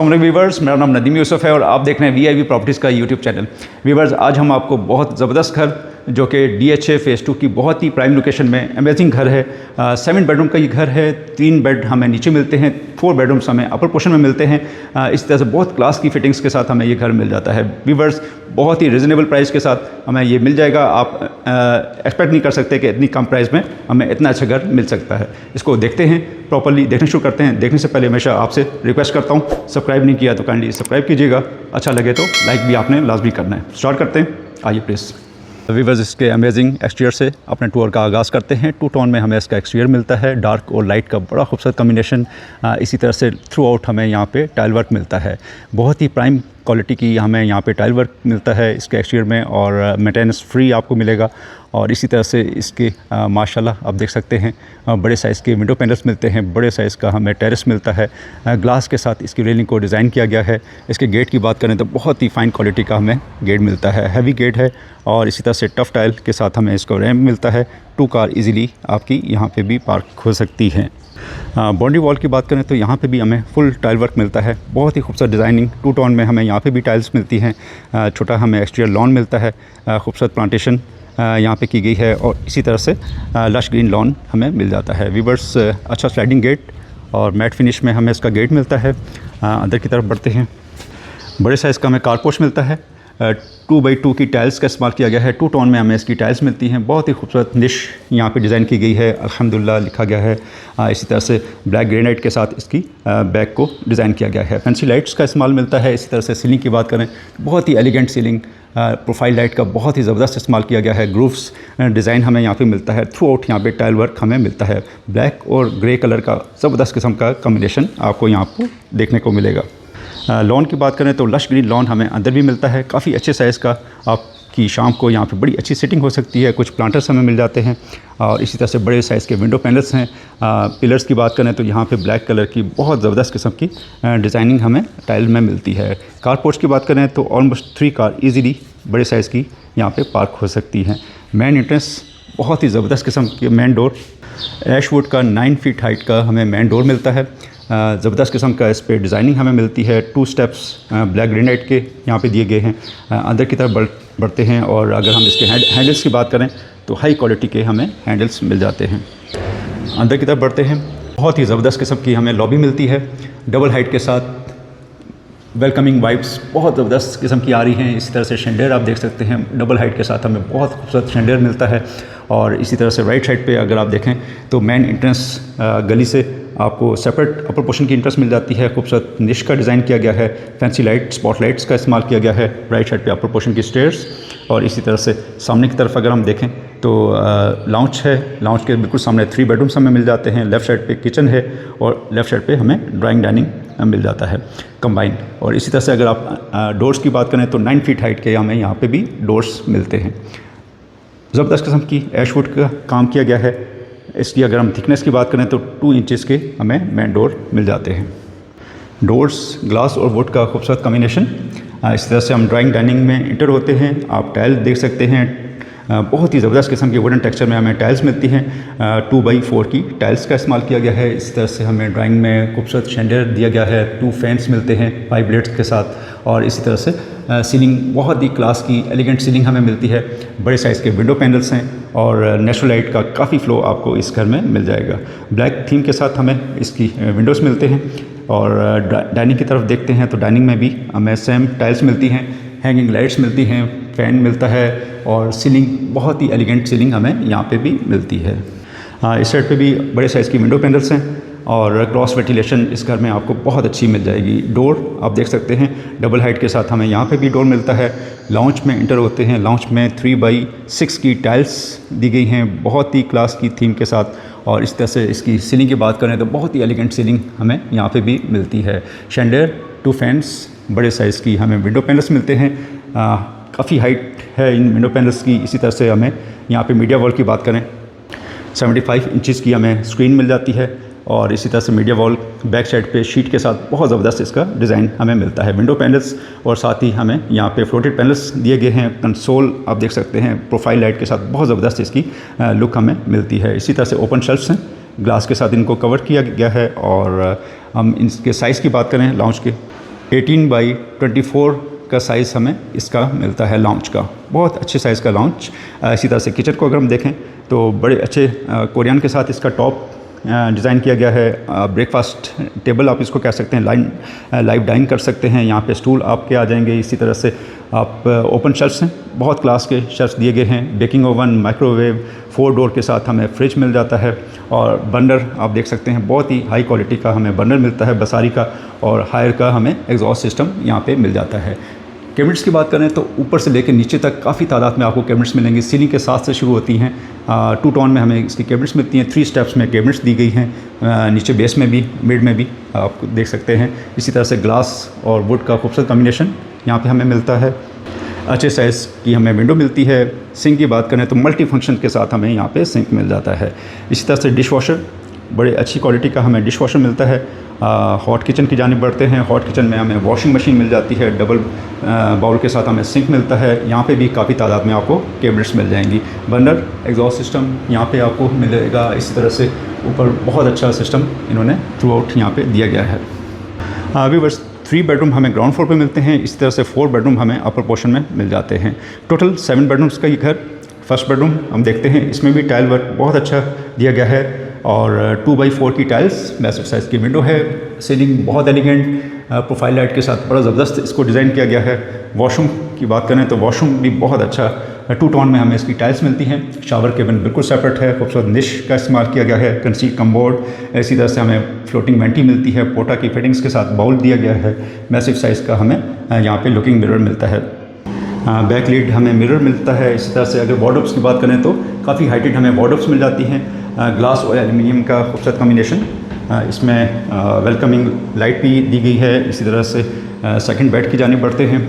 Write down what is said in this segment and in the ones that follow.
Viewers, मेरा नाम नदीम यूसुफ है और आप देख रहे हैं वीआईवी प्रॉपर्टीज़ का यूट्यूब चैनल। वीवर्स, आज हम आपको बहुत ज़बरदस्त घर जो कि डीएचए फेज़ 2 की बहुत ही प्राइम लोकेशन में अमेजिंग घर है। 7 बेडरूम का ये घर है। 3 बेड हमें नीचे मिलते हैं, 4 बेडरूम्स हमें अपर पोर्शन में मिलते हैं। इस तरह से बहुत क्लास की फिटिंग्स के साथ हमें ये घर मिल जाता है। वीवर्स, बहुत ही रिजनेबल प्राइस के साथ हमें ये मिल जाएगा। आप एक्सपेक्ट नहीं कर सकते कि इतनी कम प्राइस में हमें इतना अच्छा घर मिल सकता है। इसको देखते हैं, प्रॉपर्ली देखना शुरू करते हैं। देखने से पहले हमेशा आपसे रिक्वेस्ट करता हूँ, सब्सक्राइब नहीं किया तो काइंडली सब्सक्राइब कीजिएगा। अच्छा लगे तो लाइक भी आपने लाजमी करना है। स्टार्ट करते हैं, आइए प्लीज़। वीवर्स, इसके अमेजिंग एक्सटीरियर से अपने टूर का आगाज़ करते हैं। 2 टोन में हमें इसका एक्सटीरियर मिलता है, डार्क और लाइट का बड़ा खूबसूरत कॉम्बिनेशन। इसी तरह से थ्रू आउट हमें यहाँ पे टाइल वर्क मिलता है। बहुत ही प्राइम क्वालिटी की हमें यहाँ पे टाइल वर्क मिलता है इसके एक्सटीरियर में और मेंटेनेंस फ्री आपको मिलेगा। और इसी तरह से इसके माशाल्लाह आप देख सकते हैं बड़े साइज़ के विंडो पैनल्स मिलते हैं। बड़े साइज़ का हमें टेरेस मिलता है। ग्लास के साथ इसकी रेलिंग को डिज़ाइन किया गया है। इसके गेट की बात करें तो बहुत ही फ़ाइन क्वालिटी का हमें गेट मिलता है। हैवी गेट है और इसी तरह से टफ़ टाइल के साथ हमें इसको रैम्प मिलता है। 2 कार इजीली आपकी यहाँ पे भी पार्क हो सकती हैं। बाउंड्री वॉल की बात करें तो यहाँ पे भी हमें फुल टाइल वर्क मिलता है। बहुत ही खूबसूरत डिज़ाइनिंग 2 टोन में हमें यहाँ पे भी टाइल्स मिलती हैं। छोटा हमें एक्सटीरियर लॉन मिलता है। खूबसूरत प्लांटेशन यहाँ पे की गई है और इसी तरह से लश ग्रीन लॉन हमें मिल जाता है। वीवर्स, अच्छा स्लाइडिंग गेट और मैट फिनिश में हमें इसका गेट मिलता है। अंदर की तरफ बढ़ते हैं। बड़े साइज़ का हमें कारपोश मिलता है। 2x2 की टाइल्स का इस्तेमाल किया गया है। 2 टोन में हमें इसकी टाइल्स मिलती हैं। बहुत ही खूबसूरत निश यहाँ पे डिज़ाइन की गई है, अल्हम्दुलिल्लाह लिखा गया है। इसी तरह से ब्लैक ग्रेनाइट के साथ इसकी बैक को डिज़ाइन किया गया है। फैंसी लाइट्स का इस्तेमाल मिलता है। इसी तरह से सीलिंग की बात करें, बहुत ही एलिगेंट सीलिंग, प्रोफाइल लाइट का बहुत ही ज़बरदस्त इस्तेमाल किया गया है। ग्रूव्स डिज़ाइन हमें यहाँ पे मिलता है। थ्रू आउट यहाँ पे टाइल वर्क हमें मिलता है। ब्लैक और ग्रे कलर का ज़बरदस्त किस्म का कॉम्बिनेशन आपको यहाँ पर देखने को मिलेगा। लॉन की बात करें तो लश ग्रीन लॉन हमें अंदर भी मिलता है। काफ़ी अच्छे साइज़ का आपकी शाम को यहाँ पे बड़ी अच्छी सिटिंग हो सकती है। कुछ प्लांटर्स हमें मिल जाते हैं और इसी तरह से बड़े साइज़ के विंडो पैनल्स हैं। पिलर्स की बात करें तो यहाँ पे ब्लैक कलर की बहुत ज़बरदस्त किस्म की डिज़ाइनिंग हमें टाइल में मिलती है। कारपोर्ट्स की बात करें तो ऑलमोस्ट 3 कार ईज़िली बड़े साइज़ की यहाँ पे पार्क हो सकती हैं। मेन एंट्रेंस बहुत ही ज़बरदस्त किस्म की मेन डोर, ऐशवुड का 9 फीट हाइट का हमें मेन डोर मिलता है। ज़बरदस्त किस्म का इस पर डिज़ाइनिंग हमें मिलती है। 2 स्टेप्स ब्लैक ग्रेनाइट के यहाँ पे दिए गए हैं। अंदर की तरफ बढ़ते हैं और अगर हम इसके हैंडल्स की बात करें तो हाई क्वालिटी के हमें हैंडल्स मिल जाते हैं। अंदर की तरफ बढ़ते हैं, बहुत ही ज़बरदस्त किस्म की हमें लॉबी मिलती है। डबल हाइट के साथ वेलकमिंग वाइब्स बहुत ज़बरदस्त किस्म की आ रही हैं। इसी तरह से शेंडेर आप देख सकते हैं, डबल हाइट के साथ हमें बहुत खूबसूरत शेंडेर मिलता है। और इसी तरह से राइट साइड पे अगर आप देखें तो मेन एंट्रेंस गली से आपको सेपरेट अपर पोर्शन की एंट्रेंस मिल जाती है। खूबसूरत निश का डिज़ाइन किया गया है। फैंसी लाइट स्पॉटलाइट्स का इस्तेमाल किया गया है। राइट साइड पे अपर पोर्शन की स्टेयर्स और इसी तरह से सामने की तरफ अगर हम देखें तो लाउंज है। लाउंज के बिल्कुल सामने 3 बेडरूम्स हमें मिल जाते हैं। लेफ़्ट साइड पे किचन है और लेफ़्ट साइड पे हमें ड्राइंग डाइनिंग मिल जाता है कंबाइन। और इसी तरह से अगर आप डोर्स की बात करें तो 9 फीट हाइट के हमें यहाँ पे भी डोर्स मिलते हैं। ज़बरदस्त किस्म की ऐशवुड का काम किया गया है। इसकी अगर हम थिकनेस की बात करें तो 2 इंचेस के हमें मेन डोर मिल जाते हैं। डोर्स ग्लास और वुड का खूबसूरत कॉम्बिनेशन। इस तरह से हम ड्राइंग डाइनिंग में इंटर होते हैं। आप टाइल देख सकते हैं, बहुत ही ज़बरदस्त किस्म की वुडन टेक्सचर में हमें टाइल्स मिलती हैं। 2x4 की टाइल्स का इस्तेमाल किया गया है। इस तरह से हमें ड्राइंग में खूबसूरत शेंडर दिया गया है। 2 फैंस मिलते हैं 5 ब्लेड्स के साथ और इसी तरह से सीलिंग बहुत ही क्लास की एलिगेंट सीलिंग हमें मिलती है। बड़े साइज़ के विंडो पैनल्स हैं और नेचुरल लाइट का काफ़ी फ्लो आपको इस घर में मिल जाएगा। ब्लैक थीम के साथ हमें इसकी विंडोज़ मिलते हैं। और डाइनिंग की तरफ देखते हैं तो डाइनिंग में भी हमें सेम टाइल्स मिलती हैं, हैंगिंग लाइट्स मिलती हैं, फ़ैन मिलता है और सीलिंग बहुत ही एलिगेंट सीलिंग हमें यहाँ पे भी मिलती है। इस साइड पे भी बड़े साइज़ की विंडो पैनल्स हैं और क्रॉस वेंटिलेशन इस घर में आपको बहुत अच्छी मिल जाएगी। डोर आप देख सकते हैं, डबल हाइट के साथ हमें यहाँ पे भी डोर मिलता है। लाउंज में इंटर होते हैं। लाउंज में 3x6 की टाइल्स दी गई हैं, बहुत ही क्लास की थीम के साथ। और इस तरह से इसकी सीलिंग की बात करें तो बहुत ही एलिगेंट सीलिंग हमें यहाँ पे भी मिलती है। शेंडर 2 फैंस बड़े साइज़ की हमें विंडो पैनल्स मिलते हैं। काफ़ी हाइट है इन विंडो पैनल्स की। इसी तरह से हमें यहाँ पे मीडिया वॉल की बात करें 75 इंचज़ की हमें स्क्रीन मिल जाती है और इसी तरह से मीडिया वॉल बैक साइड पे शीट के साथ बहुत ज़बरदस्त इसका डिज़ाइन हमें मिलता है। विंडो पैनल्स और साथ ही हमें यहाँ पे फ्लोटेड पैनल्स दिए गए हैं। कंसोल आप देख सकते हैं, प्रोफाइल लाइट के साथ बहुत ज़बरदस्त इसकी लुक हमें मिलती है। इसी तरह से ओपन शेल्फ्स हैं, ग्लास के साथ इनको कवर किया गया है। और हम इनके साइज़ की बात करें लाउंज के 18 बाई 24 का साइज़ हमें इसका मिलता है लाउंज का, बहुत अच्छे साइज़ का लाउंज। इसी तरह से किचन को अगर हम देखें तो बड़े अच्छे कोरियन के साथ इसका टॉप डिज़ाइन किया गया है। ब्रेकफास्ट टेबल आप इसको कह सकते हैं, लाइव डाइन कर सकते हैं। यहाँ पे स्टूल आपके आ जाएंगे। इसी तरह से आप ओपन शेल्फ्स हैं, बहुत क्लास के शेल्फ्स दिए गए हैं। बेकिंग ओवन, माइक्रोवेव, 4 डोर के साथ हमें फ्रिज मिल जाता है। और बर्नर आप देख सकते हैं, बहुत ही हाई क्वालिटी का हमें बर्नर मिलता है बसारी का, और हायर का हमें एग्जॉस्ट सिस्टम यहाँ पे मिल जाता है। कैबिनेट्स की बात करें तो ऊपर से लेकर नीचे तक काफ़ी तादाद में आपको कैबिनेट्स मिलेंगे। सीलिंग के साथ से शुरू होती हैं, 2 टोन में हमें इसकी कैबिनेट्स मिलती हैं। 3 स्टेप्स में कैबिनेट्स दी गई हैं, नीचे बेस में भी, मिड में भी आप देख सकते हैं। इसी तरह से ग्लास और वुड का खूबसूरत कॉम्बिनेशन यहाँ पे हमें मिलता है। अच्छे साइज़ की हमें विंडो मिलती है। सिंक की बात करें तो मल्टी फंक्शन के साथ हमें यहाँ पे सिंक मिल जाता है। इसी तरह से डिश वॉशर, बड़े अच्छी क्वालिटी का हमें डिश वॉशर मिलता है। हॉट किचन की जानिब बढ़ते हैं। हॉट किचन में हमें वॉशिंग मशीन मिल जाती है, डबल बाउल के साथ हमें सिंक मिलता है। यहाँ पे भी काफ़ी तादाद में आपको कैबिनेट्स मिल जाएंगी। बर्नर, एग्जॉस्ट सिस्टम यहाँ पे आपको मिलेगा। इसी तरह से ऊपर बहुत अच्छा सिस्टम इन्होंने थ्रू आउट यहाँ पे दिया गया है। व्यूअर्स, 3 बेडरूम हमें ग्राउंड फ्लोर पे मिलते हैं। इसी तरह से 4 बेडरूम हमें अपर पोर्शन में मिल जाते हैं। टोटल 7 बेडरूम्स का ये घर। फर्स्ट बेडरूम हम देखते हैं, इसमें भी टाइल वर्क बहुत अच्छा दिया गया है और 2x4 की टाइल्स, मैसिव साइज़ की विंडो है। सीलिंग बहुत एलिगेंट प्रोफाइल लाइट के साथ बड़ा ज़बरदस्त इसको डिज़ाइन किया गया है। वॉशरूम की बात करें तो वॉशरूम भी बहुत अच्छा 2 टोन में हमें इसकी टाइल्स मिलती हैं। शावर केबिन बिल्कुल सेपरेट है, खूबसूरत निश का इस्तेमाल किया गया है। कंसील कमोड, इसी तरह से हमें फ्लोटिंग वेंटी मिलती है। पोटा की फिटिंग्स के साथ बाउल दिया गया है। मैसिव साइज़ का हमें यहाँ पे लुकिंग मिरर मिलता है। बैक लीड हमें मिरर मिलता है। इसी तरह से अगर वार्डरोब्स की बात करें तो काफ़ी हाइटेड हमें वार्डरोब्स मिल जाती हैं। ग्लास और एल्युमिनियम का खूबसूरत कॉम्बिनेशन। इसमें वेलकमिंग लाइट भी दी गई है। इसी तरह से सेकंड बेड की जानिब बढ़ते हैं।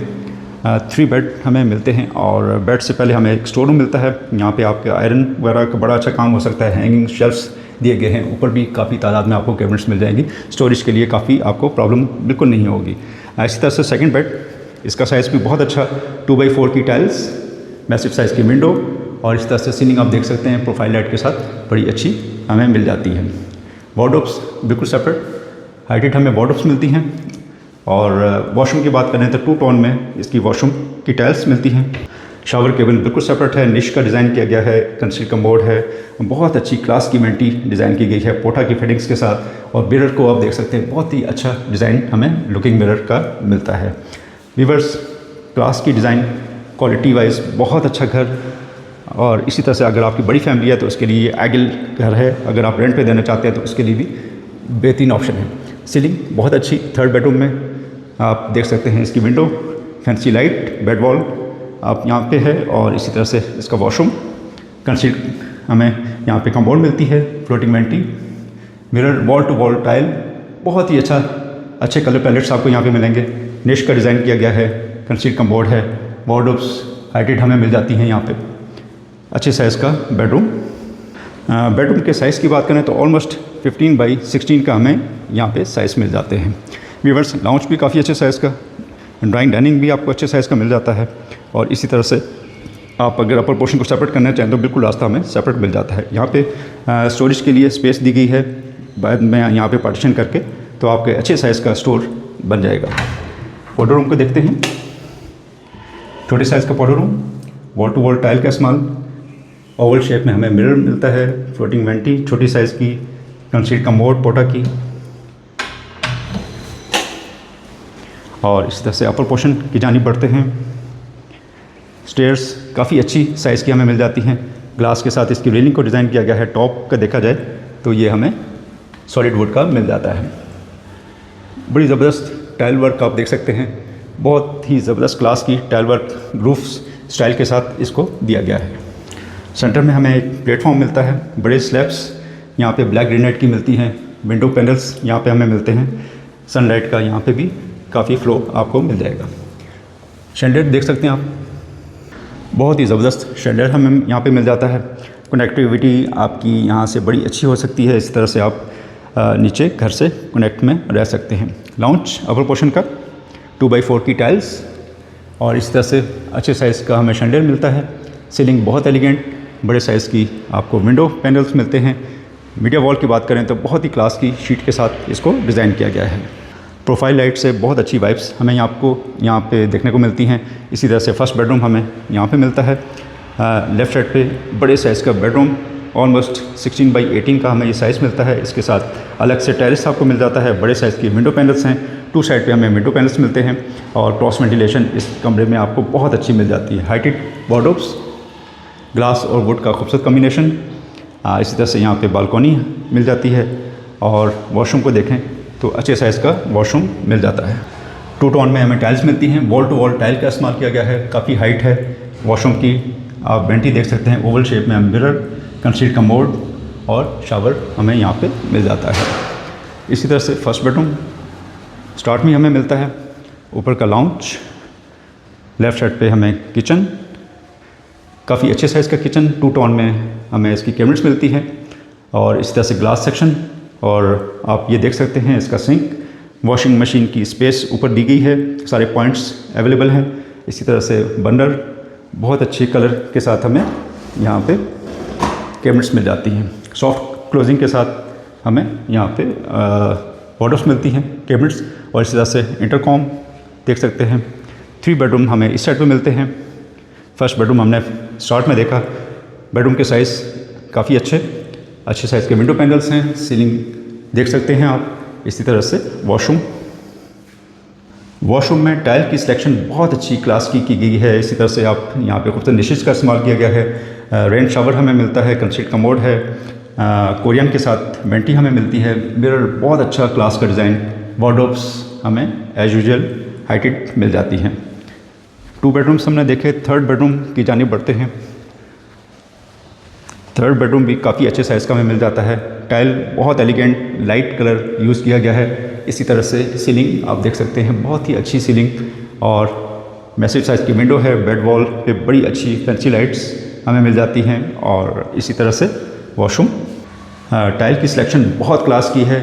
3 बेड हमें मिलते हैं और बेड से पहले हमें एक स्टोर रूम मिलता है। यहाँ पे आपके आयरन वगैरह का बड़ा अच्छा काम हो सकता है। हैंगिंग शेल्फ्स दिए गए हैं। ऊपर भी काफ़ी तादाद में आपको कैबिनेट्स मिल जाएंगी। स्टोरेज के लिए काफ़ी आपको प्रॉब्लम बिल्कुल नहीं होगी। इसी तरह से सेकेंड बेड, इसका साइज़ भी बहुत अच्छा, 2x4 की टाइल्स, मैसिव साइज़ की विंडो और इस तरह से सीलिंग आप देख सकते हैं प्रोफाइल लाइट के साथ बड़ी अच्छी हमें मिल जाती है। वार्डरोब्स बिल्कुल सेपरेट, हाइटेड हमें वार्डरोब्स मिलती हैं। और वॉशरूम की बात करें तो 2 टोन में इसकी वॉशरूम की टाइल्स मिलती हैं। शावर केबिन बिल्कुल सेपरेट है, निश का डिज़ाइन किया गया है। कंसील कमोड है, बहुत अच्छी क्लास की वेंटी डिज़ाइन की गई है पोटा की फिटिंग्स के साथ। और मिरर को आप देख सकते हैं, बहुत ही अच्छा डिज़ाइन हमें लुकिंग मिरर का मिलता है। व्यूअर्स, क्लास की डिज़ाइन, क्वालिटी वाइज बहुत अच्छा घर। और इसी तरह से अगर आपकी बड़ी फैमिली है तो उसके लिए आइडियल घर है। अगर आप रेंट पे देना चाहते हैं तो उसके लिए भी बेहतरीन ऑप्शन है। सीलिंग बहुत अच्छी, 3rd बेडरूम में आप देख सकते हैं इसकी window, fancy light, bed wall आप यहाँ पे है। और इसी तरह से इसका वॉशरूम, कंसील हमें यहाँ पे कमोड मिलती है, floating vanity, mirror, wall to wall tile, बहुत ही अच्छे कलर पैलेट्स आपको यहाँ पे मिलेंगे। निश का डिज़ाइन किया गया है, कंसील कमोड है, वार्डरोब्स हाइटेड हमें मिल जाती हैं। यहाँ पे अच्छे साइज़ का बेडरूम। बेडरूम के साइज़ की बात करें तो ऑलमोस्ट 15x16 का हमें यहाँ पे साइज़ मिल जाते हैं। व्यूअर्स, लाउंज भी काफ़ी अच्छे साइज़ का, ड्राइंग डाइनिंग भी आपको अच्छे साइज़ का मिल जाता है। और इसी तरह से आप अगर अपर पोर्शन को सेपरेट करना चाहें तो बिल्कुल रास्ता हमें सेपरेट मिल जाता है। यहाँ पे स्टोरेज के लिए स्पेस दी गई है, बाद में यहाँ पे पार्टीशन करके तो आपके अच्छे साइज़ का स्टोर बन जाएगा। पाउडर रूम को देखते हैं, छोटे साइज़ का powder room, wall to wall tile का इस्तेमाल, ओवल शेप में हमें मिरर मिलता है, फ्लोटिंग वेंटी छोटी साइज़ की, कंसील कमोड पोटा की। और इस तरह से अपर पोर्शन की जानिब बढ़ते हैं। स्टेयर्स काफ़ी अच्छी साइज़ की हमें मिल जाती हैं। ग्लास के साथ इसकी रेलिंग को डिज़ाइन किया गया है। टॉप का देखा जाए तो ये हमें सॉलिड वुड का मिल जाता है। बड़ी ज़बरदस्त टाइल वर्क आप देख सकते हैं, बहुत ही ज़बरदस्त क्लास की टाइल वर्क ग्रूफ्स स्टाइल के साथ इसको दिया गया है। सेंटर में हमें एक प्लेटफॉर्म मिलता है, बड़े स्लैब्स यहाँ पे ब्लैक ग्रेनाइट की मिलती हैं। विंडो पैनल्स यहाँ पे हमें मिलते हैं। सनलाइट का यहाँ पे भी काफ़ी फ्लो आपको मिल जाएगा। शैंडलियर देख सकते हैं आप, बहुत ही ज़बरदस्त शैंडलियर हमें यहाँ पे मिल जाता है। कनेक्टिविटी आपकी यहाँ से बड़ी अच्छी हो सकती है। इस तरह से आप नीचे घर से कनेक्ट में रह सकते हैं। लाउंज अपर पोर्शन का 2x4 की टाइल्स और इस तरह से अच्छे साइज़ का हमें शैंडलियर मिलता है। सीलिंग बहुत एलिगेंट, बड़े साइज़ की आपको विंडो पैनल्स मिलते हैं। मीडिया वॉल की बात करें तो बहुत ही क्लास की शीट के साथ इसको डिज़ाइन किया गया है। प्रोफाइल लाइट से बहुत अच्छी वाइब्स हमें यहाँ पे देखने को मिलती हैं। इसी तरह से फर्स्ट बेडरूम हमें यहाँ पे मिलता है। लेफ़्ट साइड पे बड़े साइज़ का बेडरूम, ऑलमोस्ट 16x18 का हमें ये साइज़ मिलता है। इसके साथ अलग से टेरेस आपको मिल जाता है। बड़े साइज़ की विंडो पैनल्स हैं, 2 साइड पे हमें विंडो पैनल्स मिलते हैं और क्रॉस वेंटिलेशन इस कमरे में आपको बहुत अच्छी मिल जाती है। हाइटेड वार्डरोब्स, ग्लास और वुड का खूबसूरत कॉम्बिनेशन। इसी तरह से यहाँ पे बालकनी मिल जाती है और वॉशरूम को देखें तो अच्छे साइज़ का वॉशरूम मिल जाता है। 2 टोन में हमें टाइल्स मिलती हैं। वॉल टू वॉल टाइल का इस्तेमाल किया गया है, काफ़ी हाइट है वॉशरूम की। आप वेंटी देख सकते हैं, ओवल शेप में मिरर, कंसील कमोड और शावर हमें यहाँ पे मिल जाता है। इसी तरह से फर्स्ट बेडरूम स्टार्ट में हमें मिलता है। ऊपर का लाउंज, लेफ़्ट साइड पे हमें किचन, काफ़ी अच्छे साइज़ का किचन। 2 टोन में हमें इसकी कैबिनेट्स मिलती हैं और इसी तरह से ग्लास सेक्शन। और आप ये देख सकते हैं इसका सिंक, वॉशिंग मशीन की स्पेस ऊपर दी गई है, सारे पॉइंट्स अवेलेबल हैं। इसी तरह से बर्नर बहुत अच्छे कलर के साथ हमें यहाँ पे कैबिनेट्स मिल जाती हैं। सॉफ्ट क्लोजिंग के साथ हमें यहाँ पे वार्डरोब्स मिलती हैं, कैबिनेट्स। और इसी तरह से इंटरकॉम देख सकते हैं। 3 बेडरूम हमें इस साइड पे मिलते हैं। फर्स्ट बेडरूम हमने स्टार्ट में देखा। बेडरूम के साइज़ काफ़ी अच्छे साइज़ के विंडो पैनल्स हैं। सीलिंग देख सकते हैं आप। इसी तरह से वॉशरूम में टाइल की सिलेक्शन बहुत अच्छी क्लास की गई है। इसी तरह से आप यहाँ पे खूबसूरत निशेज़ का इस्तेमाल किया गया है। रेन शावर हमें मिलता है, कंसील कमोड है, कोरियन के साथ वेंटी हमें मिलती है। मिरर बहुत अच्छा क्लास का डिज़ाइन। वार्डरोब्स हमें एज यूजुअल हाइटेड मिल जाती हैं। 2 बेडरूम्स हमने देखे। थर्ड बेडरूम की जानिब बढ़ते हैं। थर्ड बेडरूम भी काफ़ी अच्छे साइज़ का हमें मिल जाता है। टाइल बहुत एलिगेंट लाइट कलर यूज़ किया गया है। इसी तरह से सीलिंग आप देख सकते हैं, बहुत ही अच्छी सीलिंग और मैसिव साइज़ की विंडो है। बेड वॉल पे बड़ी अच्छी फैंसी लाइट्स हमें मिल जाती हैं। और इसी तरह से वॉशरूम, टाइल की सिलेक्शन बहुत क्लास की है।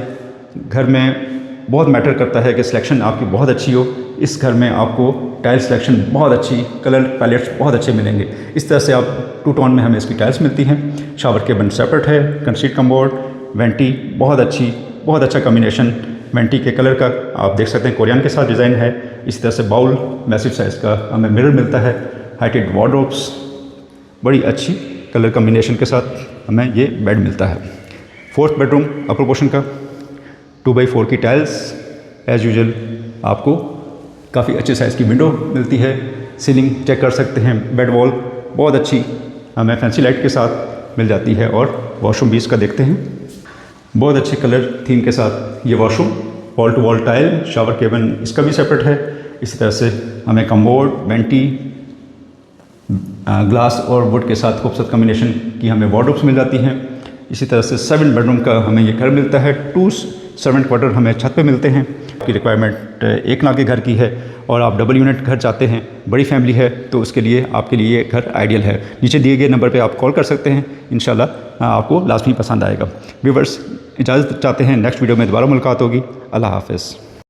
घर में बहुत मैटर करता है कि सिलेक्शन आपकी बहुत अच्छी हो। इस घर में आपको टाइल सिलेक्शन बहुत अच्छी, कलर पैलेट्स बहुत अच्छे मिलेंगे। इस तरह से आप 2 टोन में हमें इसकी टाइल्स मिलती हैं। शावर केबिन सेपरेट है, कंसील कमोड, वेंटी बहुत अच्छा कॉम्बिनेशन वेंटी के कलर का आप देख सकते हैं। कोरियन के साथ डिज़ाइन है। इसी तरह से बाउल, मैसिव साइज़ का हमें मिरर मिलता है। हाइटेड वार्डरोब्स, बड़ी अच्छी कलर कॉम्बिनेशन के साथ हमें ये बेड मिलता है। 4th बेडरूम अपर पोर्शन का 2x4 की टाइल्स एज यूजुअल आपको काफ़ी अच्छे साइज़ की विंडो मिलती है। सीलिंग चेक कर सकते हैं। बेड वॉल बहुत अच्छी हमें फैंसी लाइट के साथ मिल जाती है। और वॉशरूम भी इसका देखते हैं, बहुत अच्छे कलर थीम के साथ ये washroom. Wall to wall tile, shower cabin इसका भी सेपरेट है। इसी तरह से हमें कमोड, वेंटी, ग्लास और वुड के साथ खूबसूरत कॉम्बिनेशन की हमें वार्डरोब्स मिल जाती हैं। इसी तरह से 7 बेडरूम का हमें ये घर मिलता है। 2 सर्वेंट क्वार्टर हमें छत पे मिलते हैं। आपकी रिक्वायरमेंट 1 लाख के घर की है और आप डबल यूनिट घर चाहते हैं, बड़ी फैमिली है, तो उसके लिए आपके लिए ये घर आइडियल है। नीचे दिए गए नंबर पे आप कॉल कर सकते हैं। इंशाल्लाह आपको लाजमी पसंद आएगा। व्यूवर्स, इजाज़त चाहते हैं, नेक्स्ट वीडियो में दोबारा मुलाकात होगी। अल्लाह हाफ़िज़।